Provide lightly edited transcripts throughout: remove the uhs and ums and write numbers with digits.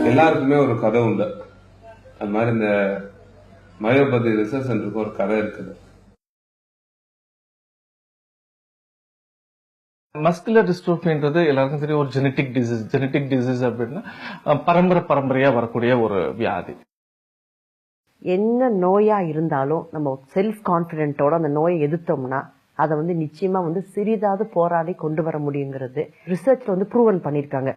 எல்லாருக்குமே ஒரு கதை உண்டு. அது மாதிரி இந்த மயோபதி ரிசர்ச் சென்டருக்கு ஒரு கதை இருக்குது. மஸ்குலர் டிஸ்ட்ரோபின்றது எல்லாருக்கும் தெரியும், ஒரு ஜெனட்டிக் டிசீஸ் அப்படின்னா பரம்பரையா வரக்கூடிய ஒரு வியாதி. என்ன நோயா இருந்தாலும் நம்ம செல்ஃப் கான்பிடென்ட்டோட அந்த நோயை எதிர்த்தோம்னா அதை நிச்சயமா சிறிதாவது போராடி கொண்டு வர முடியுங்கிறது ரிசர்ச்ல ப்ரூவன் பண்ணிருக்காங்க.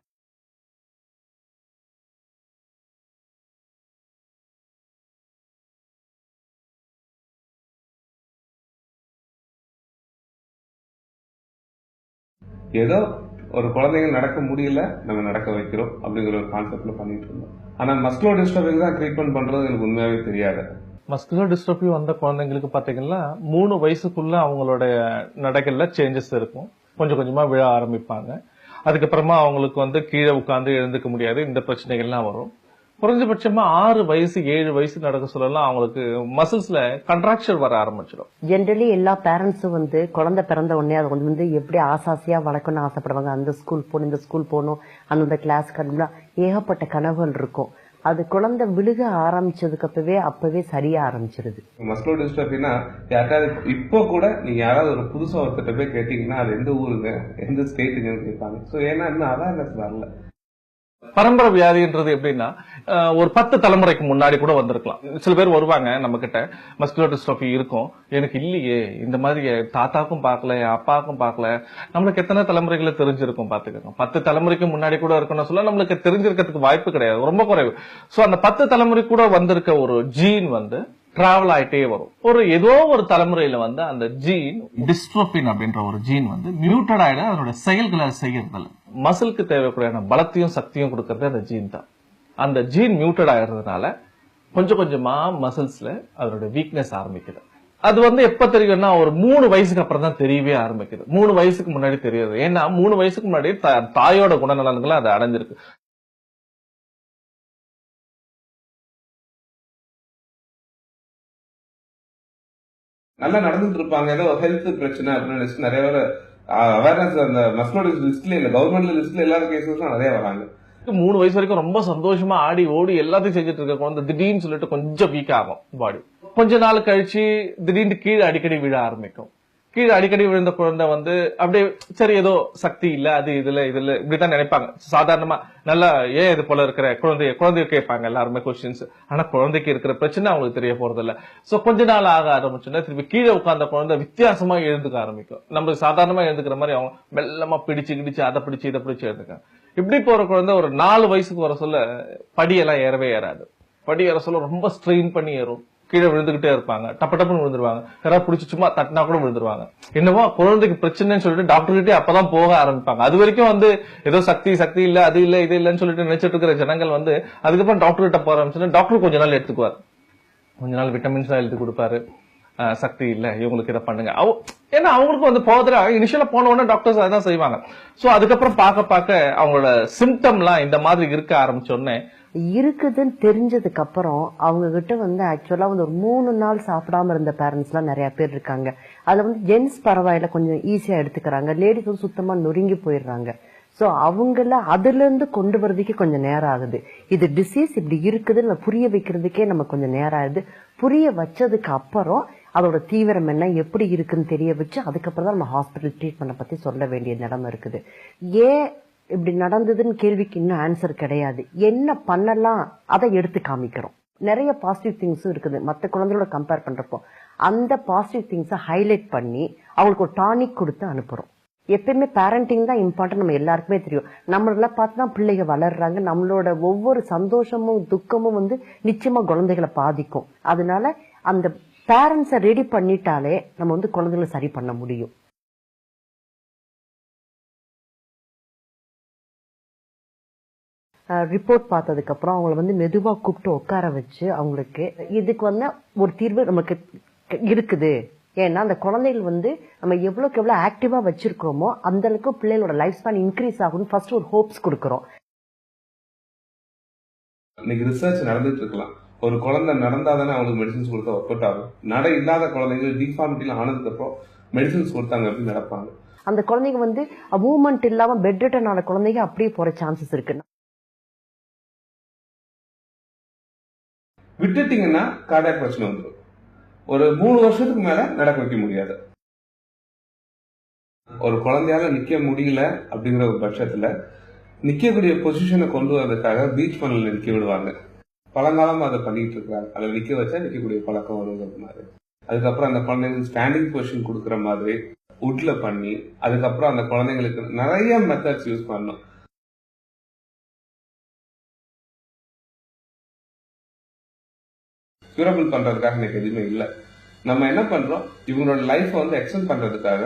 ஏதோ ஒரு குழந்தைங்க நடக்க முடியல, நம்ம நடக்க வைக்கிறோம் அப்படிங்கிற ஒரு கான்செப்ட்ல பண்ணிட்டு இருந்தோம். ஆனா மஸ்குலர் டிஸ்ட்ரோபிக்கு தான் ட்ரீட்மெண்ட் பண்றது எனக்கு உண்மையாவே தெரியாது. மஸ்குலர் டிஸ்ட்ரோபி வந்த குழந்தைங்களுக்கு பாத்தீங்கன்னா 3 வயசுக்குள்ள அவங்களோட நடைகள்ல சேஞ்சஸ் இருக்கும். கொஞ்சம் கொஞ்சமா விழ ஆரம்பிப்பாங்க. அதுக்கப்புறமா அவங்களுக்கு கீழே உட்கார்ந்து எழுந்துக்க முடியாது, இந்த பிரச்சனைகள்லாம் வரும். குறைஞ்சபட்சமா 6 வயசு 7 வயசு நடக்க சொல்லலாம் அவங்களுக்கு மசில்ஸ்ல கண்ட்ராக்சர் வர ஆரம்பிச்சிடும். ஜென்ரலி எல்லா பேரண்ட்ஸும் குழந்தை பிறந்த உடனே அதை எப்படி ஆசாசியா வளர்க்கணும்னு ஆசைப்படுவாங்க. அந்த ஸ்கூல் போகணும், இந்த ஸ்கூல் போகணும், அந்த கிளாஸ் கட்டணும், ஏகப்பட்ட கனவுகள் இருக்கும். அது குழந்தை விழுக ஆரம்பிச்சதுக்கு அப்பவே சரியா ஆரம்பிச்சிருது. மஸ்குலர் டிஸ்ட்ரோபினா யாராவது இப்போ கூட நீங்க யாராவது ஒரு புதுசா ஒருத்தட்ட போய் கேட்டீங்கன்னா அது எந்த ஊருங்க, எந்த ஸ்டேட்டுங்கன்னு கேட்பாங்க. சோ ஏன்னா இன்னும் அவேர்னஸ் வரல. பரம்பரை வியாதின்றது எப்படின்னா ஒரு 10 தலைமுறைக்கு முன்னாடி கூட வந்திருக்கலாம். சில பேர் வருவாங்க நம்ம கிட்ட, மஸ்குலர் டிஸ்ட்ரோபி இருக்கும், எனக்கு இல்லையே, இந்த மாதிரி தாத்தாக்கும் பார்க்கல, அப்பாவுக்கும் பார்க்கல, நம்மளுக்கு எத்தனை தலைமுறைகளை தெரிஞ்சிருக்கும் பாத்துக்கோங்க. 10 தலைமுறைக்கு முன்னாடி கூட இருக்கணும்னு சொல்ல நம்மளுக்கு தெரிஞ்சிருக்கிறதுக்கு வாய்ப்பு கிடையாது, ரொம்ப குறைவு. சோ அந்த 10 தலைமுறை கூட வந்திருக்க ஒரு ஜீன் டிராவல் ஆயிட்டே வரும். ஏதோ ஒரு தலைமுறையில அந்த ஜீன் டிஸ்ட்ரோபின் அப்படின்ற ஒரு ஜீன் மியூட்டட் ஆயிட அதோட செயல்களை செய்யறதுல மசிலுக்கு தேவைக்கூடிய பலத்தையும் சக்தியும் கொடுக்கறது அந்த ஜீன் தான். அந்த ஜீன் மியூட்டட் ஆகிறதுனால கொஞ்சம் கொஞ்சமா மசில்ஸ்ல அதோட வீக்னஸ் ஆரம்பிக்குது. அது எப்ப தெரியும்னா ஒரு 3 வயசுக்கு அப்புறம் தான் தெரியவே ஆரம்பிக்குது. 3 வயசுக்கு முன்னாடி தெரியாது. ஏன்னா 3 வயசுக்கு முன்னாடி தாயோட குணநலன்களை அது அடைஞ்சிருக்கு. நல்லா நடந்துட்டு இருப்பாங்க, ஏதோ ஹெல்த் பிரச்சனை அப்படின்னு நிறைய பேர் அவேர்னஸ் அந்த மஸ்குலர் லிஸ்ட்ல இல்ல, கவர்மெண்ட் லிஸ்ட்ல எல்லாரும் கேசஸும் நிறைய வராங்க. 3 வயசு வரைக்கும் ரொம்ப சந்தோஷமா ஆடி ஓடி எல்லாத்தையும் செஞ்சுட்டு இருக்க குழந்தை திடீர்னு சொல்லிட்டு கொஞ்சம் வீக் ஆகும் பாடி. கொஞ்ச நாள் கழிச்சு திடீர்னு கீழே அடிக்கடி விழ ஆரம்பிக்கும். கீழே அடிக்கடி விழுந்த குழந்தை அப்படியே சரி ஏதோ சக்தி இல்ல, அது இதுல இப்படித்தான் நினைப்பாங்க சாதாரணமா. நல்லா ஏன் இது போல இருக்கிற குழந்தைய கேட்பாங்க எல்லாருமே கொஸ்டின்ஸ். ஆனா குழந்தைக்கு இருக்கிற பிரச்சனை அவங்களுக்கு தெரிய போறது இல்ல. சோ கொஞ்ச நாள் ஆக ஆரம்பிச்சுன்னா திருப்பி கீழே உட்கார்ந்த குழந்தை வித்தியாசமா எழுந்துக்க ஆரம்பிக்கும். நம்ம சாதாரணமா எழுந்துக்கிற மாதிரி அவங்க மெல்லமா பிடிச்சு அதை பிடிச்சு இதை பிடிச்சு எழுந்துக்க. இப்படி போற குழந்தை ஒரு 4 வயசுக்கு வர சொல்ல படியெல்லாம் ஏறவே ஏறாது. படி ஏற சொல்ல ரொம்ப ஸ்ட்ரெயின் பண்ணி ஏறும். கீழே விழுந்துகிட்டே இருப்பாங்க, டப்புன்னு விழுந்துருவாங்க. யாராவது பிடிச்சி சும்மா தட்டினா கூட விழுந்துருவாங்க. என்னவோ குழந்தைக்கு பிரச்சனைன்னு சொல்லிட்டு டாக்டர் கிட்டே அப்பதான் போக ஆரம்பிப்பாங்க. அது வரைக்கும் ஏதோ சக்தி இல்ல, அது இல்ல, இது இல்லன்னு சொல்லிட்டு நினைச்சிட்டு இருக்கிற ஜனங்கள் அதுக்கப்புறம் டாக்டர் கிட்ட போக ஆரம்பிச்சுன்னா டாக்டர் கொஞ்ச நாள் எடுத்துக்குவார். கொஞ்ச நாள் விட்டமின்ஸ் எழுதி கொடுப்பாரு. சக்தி இல்ல, இவங்களுக்கு இதை பண்ணுங்க. ஏன்னா அவங்களுக்கு போதில இனிஷியலா போன உடனே டாக்டர்ஸ் அதான் செய்வாங்க. சோ அதுக்கப்புறம் பார்க்க அவங்களோட சிம்டம்லாம் இந்த மாதிரி இருக்க ஆரம்பிச்ச உடனே இருக்குதுன்னு தெரிஞ்சதுக்கு அப்புறம் அவங்க கிட்ட ஆக்சுவலா ஒரு 3 நாள் சாப்பிடாம இருந்த பேரண்ட்ஸ் எல்லாம் நிறைய பேர் இருக்காங்க. அதுல ஜென்ஸ் பரவாயில்ல, கொஞ்சம் ஈஸியா எடுத்துக்கிறாங்க. லேடிஸ் சுத்தமா நொறுங்கி போயிடுறாங்க. சோ அவங்கள அதுல இருந்து கொண்டு வரதுக்கே கொஞ்சம் நேரம் ஆகுது. இது டிசீஸ் இப்படி இருக்குதுன்னு புரிய வைக்கிறதுக்கே நம்ம கொஞ்சம் நேரம் ஆகுது. புரிய வச்சதுக்கு அப்புறம் அதோட தீவிரம் என்ன, எப்படி இருக்குன்னு தெரிய வச்சு அதுக்கப்புறம் தான் நம்ம ஹாஸ்பிட்டல் ட்ரீட்மெண்ட் பத்தி சொல்ல வேண்டிய நிலைமை இருக்குது. ஏன் இப்படி நடந்ததுன்னு கேள்விக்கு இன்னும் ஆன்சர் கிடையாது. என்ன பண்ணலாம் அதை எடுத்து காமிக்கிறோம். நிறைய பாசிட்டிவ் திங்ஸும் இருக்குது மற்ற குழந்தைகளோட கம்பேர் பண்றப்போ. அந்த பாசிட்டிவ் திங்ஸை ஹைலைட் பண்ணி அவங்களுக்கு ஒரு டானிக் கொடுத்து அனுப்புறோம். எப்பயுமே பேரண்டிங் தான் இம்பார்ட்டன்ட், நம்ம எல்லாருக்குமே தெரியும். நம்மளெல்லாம் பார்த்து தான் பிள்ளைங்க வளர்றாங்க. நம்மளோட ஒவ்வொரு சந்தோஷமும் துக்கமும் நிச்சயமா குழந்தைகளை பாதிக்கும். அதனால அந்த பேரண்ட்ஸை ரெடி பண்ணிட்டாலே நம்ம குழந்தைகளை சரி பண்ண முடியும். ரிப்போர்ட் பார்த்ததுக்கு அப்புறம் அவங்களை மெதுவா கூப்பிட்டு உட்கார வச்சு அவங்களுக்கு இதுக்கு ஒரு தீர்வு நமக்கு இருக்குது. ஏன்னா அந்த குழந்தைகள் நம்ம எவ்வளவுக்கு எவ்வளவு ஆக்டிவா வச்சிருக்கிறோமோ அந்த அளவுக்கு பிள்ளைகளோட லைஃப் ஸ்பேன் இன்க்ரீஸ் ஆகும். ஃபர்ஸ்ட் ஒரு ஹோப்ஸ் கொடுக்கிறோம். இன்னைக்கு ரிசர்ச் நடந்துட்டு இருக்கலாம். ஒரு குழந்தை நடந்தாதானே அவங்களுக்கு மெடிசன்ஸ் கொடுத்தா ஒர்க் அவுட் ஆகும். நட இல்லாத குழந்தைங்க டிஃபார்மிட்டில ஆனதுக்கு அப்புறம் மெடிசன்ஸ் கொடுத்தாங்க எப்படி நடப்பாங்க. அந்த குழந்தைங்க வந்து மூவ்மெண்ட் இல்லாம பெட் ரிட்டன் ஆன குழந்தைங்க அப்படியே போற சான்சஸ் இருக்கு. விட்டுட்டீங்கன்னா கார்டியாக் பிரச்சனை வந்துடும். ஒரு 3 வருஷத்துக்கு மேல நடக்க வைக்க முடியாது. ஒரு குழந்தையால நிக்க முடியல அப்படிங்கிற ஒரு பட்சத்துல நிக்கக்கூடிய பொசிஷனை கொண்டு வரதுக்காக பீச் பண்ணல நிக்க விடுவாங்க. பழங்காலம் அதை பண்ணிட்டு இருக்காங்க. அதை நிக்க வச்சா நிக்கக்கூடிய பழக்கம் வருவது மாதிரி. அதுக்கப்புறம் அந்த குழந்தைங்களுக்கு ஸ்டாண்டிங் பொசிஷன் கொடுக்குற மாதிரி உட்ல பண்ணி, அதுக்கப்புறம் அந்த குழந்தைங்களுக்கு நிறைய மெத்தட்ஸ் யூஸ் பண்ணணும். கியூரபிள் பண்றதுக்காக எனக்கு எதுவுமே இல்லை. நம்ம என்ன பண்றோம், இவங்களோட லைஃப் வந்து எக்ஸ்டெண்ட் பண்றதுக்காக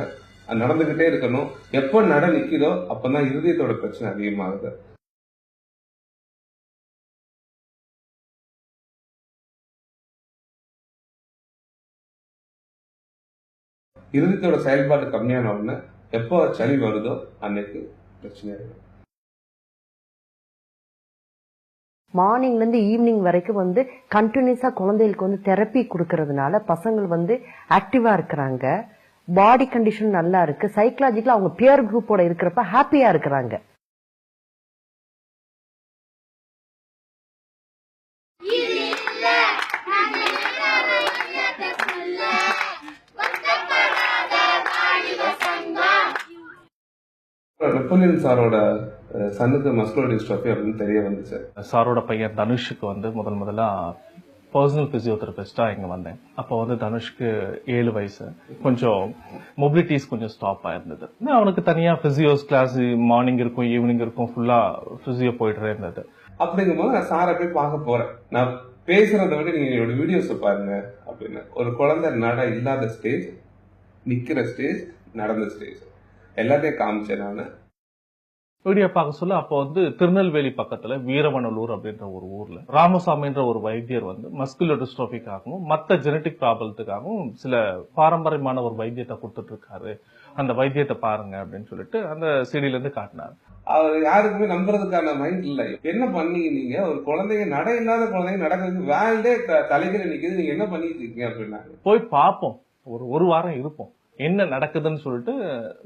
அது நடந்துகிட்டே இருக்கணும். எப்போ நட நிக்குதோ அப்பதான் இருதயத்தோட பிரச்சனை அதிகமாகுது. இருதயத்தோட செயல்பாடு கம்மியான உடனே எப்போ சளி வருதோ அன்னைக்கு பிரச்சனை ஆகும். மார்னிங்ல இருந்து ஈவினிங் வரைக்கும் வந்து கண்டினியூஸா குழந்தைகளுக்கு வந்து தெரப்பி கொடுக்கறதுனால பசங்கள் வந்து ஆக்டிவா இருக்கிறாங்க, பாடி கண்டிஷன் நல்லா இருக்கு, சைக்கலாஜிக்கலா அவங்க பியர் குரூப்போட இருக்கிறப்ப ஹாப்பியா இருக்கிறாங்க. நெப்போலியன் சாரோட சன்னுக்கு மஸ்குலர் டிஸ்ட்ரோபி அப்படின்னு தெரிய வந்துச்சு. சாரோட பையன் தனுஷுக்கு வந்து முதல்ல பர்சனல் பிசியோதெரபிஸ்டா இங்க வந்தேன். அப்போ வந்து தனுஷ்க்கு 7 வயசு. கொஞ்சம் மொபிலிட்டிஸ் கொஞ்சம் ஸ்டாப் ஆயிருந்தது. அவனுக்கு தனியா பிசியோஸ் கிளாஸ் மார்னிங் இருக்கும், ஈவினிங் இருக்கும், ஃபுல்லா பிசியோ போயிட்டு இருந்தது. அப்படிங்கும்போது நான் சாரை போய் பார்க்க போறேன். நான் பேசுறதை விட நீங்க என்னோட வீடியோஸ் பாருங்க அப்படின்னு. ஒரு குழந்தை நட இல்லாத ஸ்டேஜ், நிக்கிற ஸ்டேஜ், நடந்த ஸ்டேஜ் எல்லாத்தையும் காமிச்சேன் நான். வீடியோ பார்க்க சொல்ல அப்போ வந்து திருநெல்வேலி பக்கத்துல வீரவனலூர் அப்படின்ற ஒரு ஊர்ல ராமசாமின்ற ஒரு வைத்தியர் வந்து மஸ்குலர் டிஸ்ட்ரோபிக்காகவும் மற்ற ஜெனட்டிக் ப்ராப்ளத்துக்காகவும் சில பாரம்பரியமான ஒரு வைத்தியத்தை கொடுத்துட்டு இருக்காரு, அந்த வைத்தியத்தை பாருங்க அப்படின்னு சொல்லிட்டு அந்த சிடில இருந்து காட்டினாரு. அவர் யாருக்குமே நம்புறதுக்கான மைண்ட் இல்லை. என்ன பண்ணீங்க நீங்க? ஒரு குழந்தைங்க நட இல்லாத குழந்தைங்க நடக்கிறது வேல்டே தலைகளை நிக்குது, நீங்க என்ன பண்ணிட்டு இருக்கீங்க அப்படின்னாங்க. போய் பார்ப்போம், ஒரு வாரம் இருப்போம், என்ன நடக்குதுன்னு சொல்லிட்டு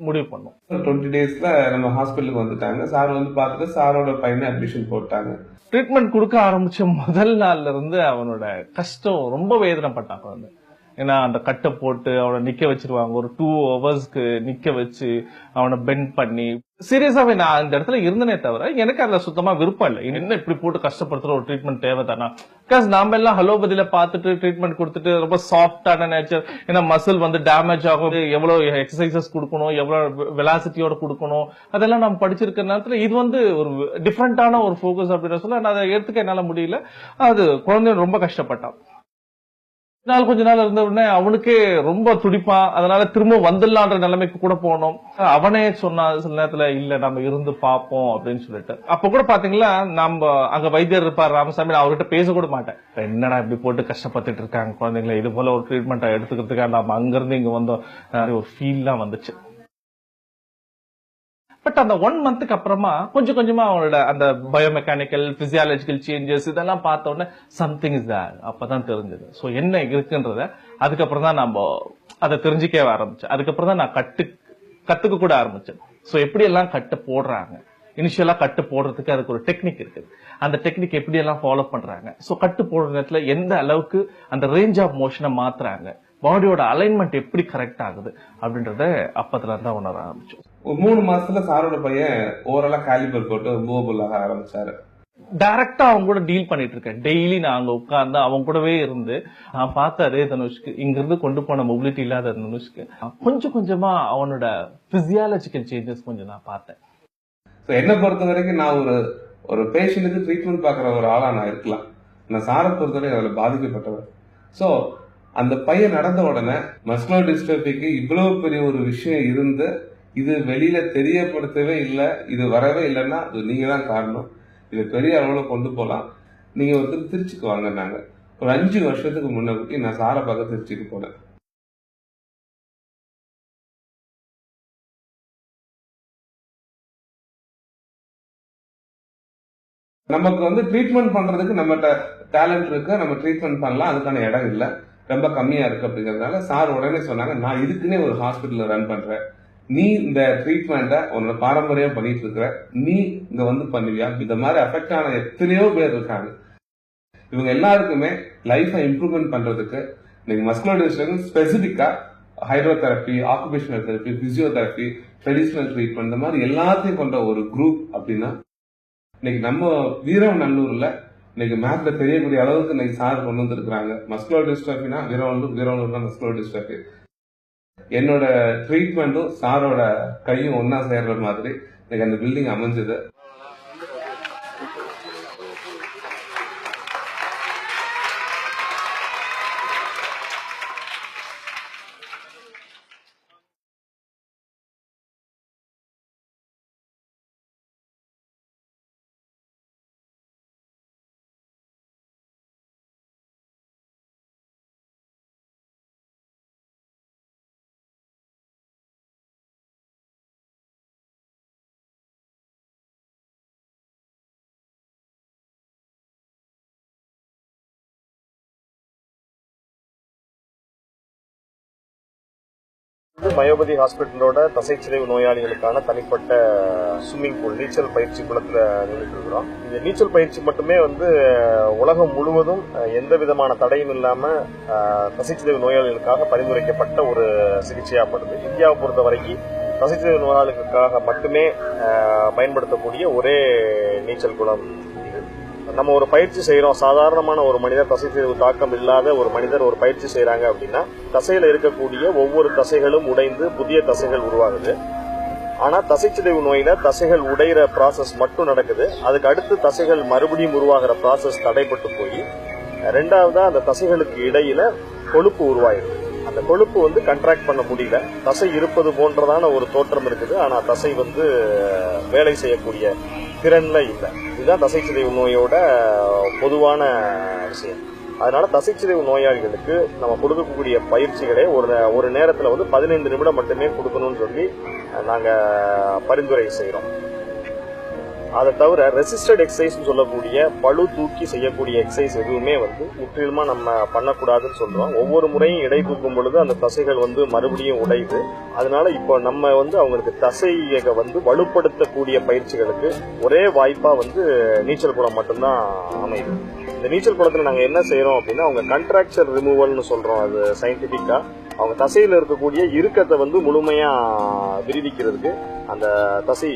முடிவு பண்ணோம். 20 டேஸ்ல நம்ம ஹாஸ்பிட்டலுக்கு வந்துட்டாங்க. சார் வந்து பார்த்துட்டு சாரோட பையனை அட்மிஷன் போட்டாங்க. ட்ரீட்மெண்ட் கொடுக்க ஆரம்பிச்ச முதல் நாள்ல இருந்து அவனோட கஷ்டம் ரொம்ப வேதனைப்பட்டான் வந்து. ஏன்னா அந்த கட்டை போட்டு அவனை நிக்க வச்சிருவாங்க, ஒரு 2 ஹவர்ஸ்க்கு நிக்க வச்சு அவனை பெண்ட் பண்ணி. சீரியஸாவே நான் அந்த இடத்துல இருந்தனே தவிர எனக்கு அதுல சுத்தமா விருப்பம் இல்லை. என்ன இப்படி போட்டு கஷ்டப்படுத்துற ஒரு ட்ரீட்மெண்ட் தேவைதானா? பிகாஸ் நாம எல்லாம் ஹலோபதியில பார்த்துட்டு ட்ரீட்மெண்ட் கொடுத்துட்டு ரொம்ப சாஃப்டான நேச்சர், ஏன்னா மசில் வந்து டேமேஜ் ஆகும், எவ்வளவு எக்ஸசைசஸ் கொடுக்கணும், எவ்வளவு வெலாசிட்டியோட கொடுக்கணும், அதெல்லாம் நம்ம படிச்சிருக்கிற நேரத்துல இது வந்து ஒரு டிஃப்ரெண்டான ஒரு ஃபோக்கஸ் அப்படின்னு சொல்ல நான் அதை எடுத்துக்க என்னால முடியல. அது குழந்தை ரொம்ப கஷ்டப்பட்டான். கொஞ்ச நாள் இருந்த உடனே அவனுக்கே ரொம்ப துடிப்பான். அதனால திரும்ப வந்துடலான்ற நிலைமைக்கு கூட போனோம். அவனே சொன்னா சில நேரத்துல இல்ல நம்ம இருந்து பாப்போம் அப்படின்னு சொல்லிட்டு. அப்ப கூட பாத்தீங்களா நம்ம அங்க வைத்தியர் இருப்பார் ராமசாமி, நான் அவர்கிட்ட பேச கூட மாட்டேன். என்னடா இப்படி போட்டு கஷ்டப்பட்டுட்டு இருக்காங்க குழந்தைங்களை, இது போல ஒரு ட்ரீட்மெண்ட் எடுத்துக்கிறதுக்காக நம்ம அங்க இருந்து இங்க வந்தோம், ஒரு ஃபீல்லாம் வந்துச்சு. பட் அந்த 1 மந்த்துக்கு அப்புறமா கொஞ்சம் கொஞ்சமா அவனோட அந்த பயோமெக்கானிக்கல் பிசியாலஜிக்கல் சேஞ்சஸ் இதெல்லாம் பார்த்த உடனே சம்திங் இஸ் தேர் அப்பதான் தெரிஞ்சது. சோ என்ன இருக்குன்றத அதுக்கப்புறம் தான் நம்ம அதை தெரிஞ்சுக்கவே ஆரம்பிச்சேன். அதுக்கப்புறம் தான் நான் கத்துக்க கூட ஆரம்பிச்சேன். சோ எப்படி எல்லாம் கட்டு போடுறாங்க, இனிஷியலா கட்டு போடுறதுக்கு அதுக்கு ஒரு டெக்னிக் இருக்குது, அந்த டெக்னிக் எப்படி எல்லாம் ஃபாலோ பண்றாங்க, சோ கட்டு போடுற நேரத்துல எந்த அளவுக்கு அந்த ரேஞ்ச் ஆஃப் மோஷனை மாத்துறாங்க, பாடியோட அலைன்மெண்ட் எப்படி கரெக்ட் ஆகுது அப்படின்றத அப்பத்துல இருந்தா உணர ஆரம்பிச்சோம். ஒரு 3 மாசத்துல சாரோட பையன் ஓவராலா காலிபர் போட்டு மூவபிள் ஆக ஆரம்பிச்சாரு. டைரக்டா அவங்க கூட டீல் பண்ணிட்டு இருக்கேன். டெய்லி நான் அங்க உட்கார்ந்து அவங்க கூடவே இருந்து நான் பார்த்த அதே தனுஷ்க்கு, இங்க இருந்து கொண்டு போன மொபிலிட்டி இல்லாத தனுஷ்க்கு கொஞ்சம் கொஞ்சமா அவனோட பிசியாலஜிக்கல் சேஞ்சஸ் கொஞ்சம் நான் பார்த்தேன். என்ன பொறுத்த வரைக்கும் நான் ஒரு பேஷண்ட்டுக்கு ட்ரீட்மெண்ட் பாக்குற ஒரு ஆளா நான் இருக்கலாம். நான் சாரை பொறுத்தவரை அதுல பாதிக்கப்பட்டவர். சோ அந்த பையன் நடந்த உடனே மஸ்குலர் டிஸ்ட்ரோபிக்கு இவ்வளவு பெரிய ஒரு விஷயம் இருந்து இது வெளியில தெரியப்படுத்தவே இல்லை, இது வரவே இல்லைன்னா அது நீங்க தான் காரணம், இது பெரிய அளவுல கொண்டு போலாம், நீங்க ஒருத்தர் திருச்சிக்கு வாங்க. நாங்க ஒரு 5 வருஷத்துக்கு முன்னாடி நான் சாரை பார்க்க திருச்சிக்கு போனேன். நமக்கு வந்து ட்ரீட்மெண்ட் பண்றதுக்கு நம்மகிட்ட டேலண்ட் இருக்கு, நம்ம ட்ரீட்மெண்ட் பண்ணலாம், அதுக்கான இடம் இல்லை, ரொம்ப கம்மியா இருக்கு. அப்படிங்கறதுனால சார் உடனே சொன்னாங்க, நான் இதுக்குன்னே ஒரு ஹாஸ்பிட்டல் ரன் பண்றேன், நீ இந்த ட்ரீட்மெண்ட்டை உன்னோட பாரம்பரியம் பண்ணிட்டு இருக்கிற, நீ இங்க வந்து பண்ணுவியா? இந்த மாதிரி அஃபெக்ட் ஆன எத்தனையோ பேர் இருக்காங்க. இவங்க எல்லாருக்குமே லைஃபை இம்ப்ரூவ்மெண்ட் பண்றதுக்கு இன்னைக்கு மஸ்குலர் டிஸ்ட்ரோஃபி ஸ்பெசிபிக்கா hydrotherapy, occupational therapy, physiotherapy, traditional treatment, இந்த மாதிரி எல்லாத்தையும் கொண்ட ஒரு குரூப் அப்படின்னா இன்னைக்கு நம்ம வீரவநல்லூர்ல இன்னைக்கு மேப்ல தெரியக்கூடிய அளவுக்கு இன்னைக்கு சார் கொண்டு வந்துருக்காங்க. மஸ்குலர் டிஸ்ட்ரோஃபினா வீரவநல்லூர் தான் மஸ்குலர் டிஸ்ட்ரோஃபி. என்னோட ட்ரீட்மெண்ட்டும் சாரோட கையும் ஒன்னா சேர்ற மாதிரி எனக்கு அந்த பில்டிங் அமைஞ்சது. மயோபதி ஹாஸ்பிட்டலோட தசைச்சிதைவு நோயாளிகளுக்கான தனிப்பட்ட ஸ்விம்மிங் பூல், நீச்சல் பயிற்சி குளத்துல நின்றுட்டு இருக்கிறோம். இந்த நீச்சல் பயிற்சி மட்டுமே உலகம் முழுவதும் எந்த விதமான தடையும் இல்லாம தசைச்சிதைவு நோயாளிகளுக்காக பரிந்துரைக்கப்பட்ட ஒரு சிகிச்சையாப்படுது. இந்தியாவை பொறுத்த வரைக்கும் தசைச்சிதைவு நோயாளிகளுக்காக மட்டுமே பயன்படுத்தக்கூடிய ஒரே நீச்சல் குளம். நம்ம ஒரு பயிற்சி செய்யறோம், சாதாரணமான ஒரு மனிதர், தசைச்சிதைவு தாக்கம் இல்லாத ஒரு மனிதர் ஒரு பயிற்சி செய்யறாங்க அப்படின்னா தசையில இருக்கக்கூடிய ஒவ்வொரு தசைகளும் உடைந்து புதிய தசைகள் உருவாகுது. ஆனா தசைச்சிதைவு நோயில தசைகள் உடையிற ப்ராசஸ் மட்டும் நடக்குது. அதுக்கு அடுத்து தசைகள் மறுபடியும் உருவாகிற ப்ராசஸ் தடைப்பட்டு போய் ரெண்டாவதா அந்த தசைகளுக்கு இடையில கொழுப்பு உருவாயிருது. அந்த கொழுப்பு கண்ட்ராக்ட் பண்ண முடியல. தசை இருப்பது போன்றதான ஒரு தோற்றம் இருக்குது, ஆனா தசை வேலை செய்யக்கூடிய திறன்ல இல்லை. இதுதான் தசைச்சிதைவு நோயோட பொதுவான விஷயம். அதனால தசைச்சிதைவு நோயாளிகளுக்கு நம்ம கொடுக்கக்கூடிய பயிற்சிகளே ஒரு நேரத்துல 15 நிமிடம் மட்டுமே கொடுக்கணும்னு சொல்லி நாங்க பரிந்துரை செய்யறோம். அதை தவிர ரெசிஸ்டட் எக்ஸசைஸ் சொல்லக்கூடிய பளு தூக்கி செய்யக்கூடிய எக்ஸசைஸ் எதுவுமே முற்றிலுமா நம்ம பண்ணக்கூடாதுன்னு சொல்றோம். ஒவ்வொரு முறையும் எடை தூக்கும் பொழுது அந்த தசைகள் மறுபடியும் உடையுது. அதனால இப்போ நம்ம அவங்களுக்கு தசையை வலுப்படுத்தக்கூடிய பயிற்சிகளுக்கு ஒரே வாய்ப்பா நீச்சல் குளம் மட்டும்தான் அமையுது. இந்த நீச்சல் குளத்துல நாங்க என்ன செய்யறோம் அப்படின்னா அவங்க கண்ட்ராக்சர் ரிமூவல்னு சொல்றோம். அது சயின்டிபிக்கா அவங்க தசையில இருக்கக்கூடிய இறுக்கத்தை முழுமையா விரிவிக்கிறதுக்கு, அந்த தசை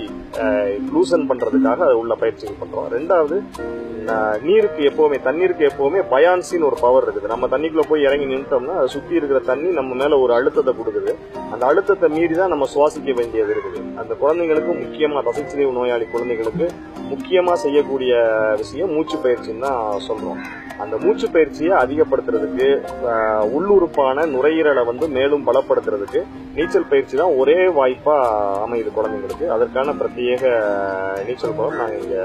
லூசன் பண்றதுக்காக உள்ள பயிற்சிகள் பண்றோம். ரெண்டாவது, தண்ணீருக்கு எப்பவுமே பயான்சின்னு ஒரு பவர் இருக்குது. நம்ம தண்ணிக்குள்ள போய் இறங்கி நின்றுட்டோம்னா அதை சுத்தி இருக்கிற தண்ணி நம்ம மேல ஒரு அழுத்தத்தை கொடுக்குது. அந்த அழுத்தத்தை மீறி தான் நம்ம சுவாசிக்க வேண்டியது இருக்குது. அந்த குழந்தைங்களுக்கு முக்கியமா, தசைச்சிதைவு நோயாளி குழந்தைகளுக்கு முக்கியமா செய்யக்கூடிய விஷயம் மூச்சு பயிற்சின்னு தான் சொல்றோம். அந்த மூச்சு பயிற்சியை அதிகப்படுத்துறதுக்கு, உள்ளுறுப்பான நுரையீரலை மேலும் பலப்படுத்துறதுக்கு நீச்சல் பயிற்சி தான் ஒரே வாய்ப்பா அமையுது குழந்தைங்களுக்கு. அதற்கான பிரத்யேக நீச்சல் குளம் நாங்க இங்க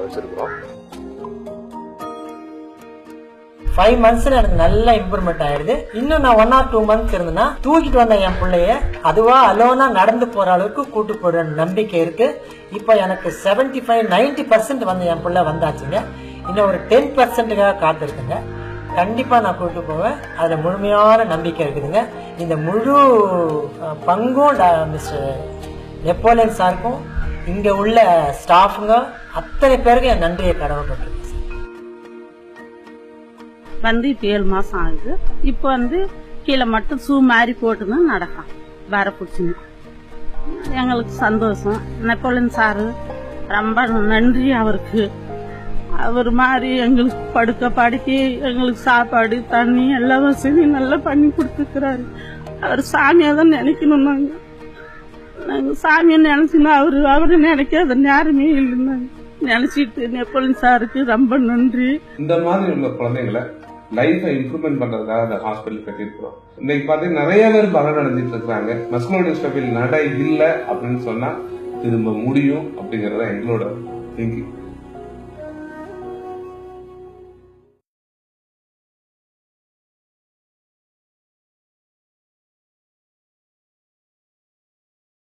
வச்சிருக்கிறோம். 5 monthsல எனக்கு நல்ல இம்ப்ரூவ்மெண்ட் ஆயிடுது. இன்னும் நான் 1 or 2 months இருந்தேன்னா தூக்கிட்டு வந்த என் பிள்ளைய அதுவா அலோனா நடந்து போற அளவுக்கு கூட்டு போற நம்பிக்கை இருக்கு. இப்ப எனக்கு 75-90% என் பிள்ளை வந்தாச்சுங்க. இன்னும் ஒரு 10%க்காக காத்திருக்குங்க. கண்டிப்பா நான் கூட்டு போவேன். அதுல முழுமையான நம்பிக்கை இருக்குதுங்க. இந்த முழு பங்கும் மிஸ்டர் நெப்போலியன் சாருக்கும் இங்க உள்ள ஸ்டாஃபுங்க அத்தனை பேருக்கு என் நன்றியை கடமைப்பட்டிருக்கேன். இப்ப 7 மாசம் ஆகுது. இப்ப கீழே மட்டும் ஷூ மாதிரி போட்டுதான் நடக்கும். வர பிடிச்சுங்க எங்களுக்கு சந்தோஷம். நெப்போலியன் சாரு ரொம்ப நன்றி அவருக்கு. அவர் மாதிரி எங்களுக்கு படுக்கி எங்களுக்கு சாப்பாடு தண்ணி எல்லா வசதியும் நல்லா பண்ணி கொடுத்துக்கிறாரு. அவர் சாமியா தான் நினைக்கணும். நாங்க சாமியை நினைச்சுன்னா அவரு நினைக்காத நேரமே இல்லைன்னு நினைச்சிட்டு நெப்போலியன் சாருக்கு ரொம்ப நன்றி. இந்த மாதிரி உள்ள குழந்தைங்களை லைஃபை இம்ப்ரூவ்மெண்ட் பண்றதுக்காக அந்த ஹாஸ்பிட்டல் கட்டியிருக்கிறோம். இன்னைக்கு பாத்தீங்கன்னா நிறைய பேர் பலன் அடைஞ்சிட்டு இருக்காங்க. மஸ்குலர் டிஸ்ட்ரோஃபி நடை இல்லை அப்படின்னு சொன்னா திரும்ப முடியும் அப்படிங்கறத எங்களோட திங்கிங்.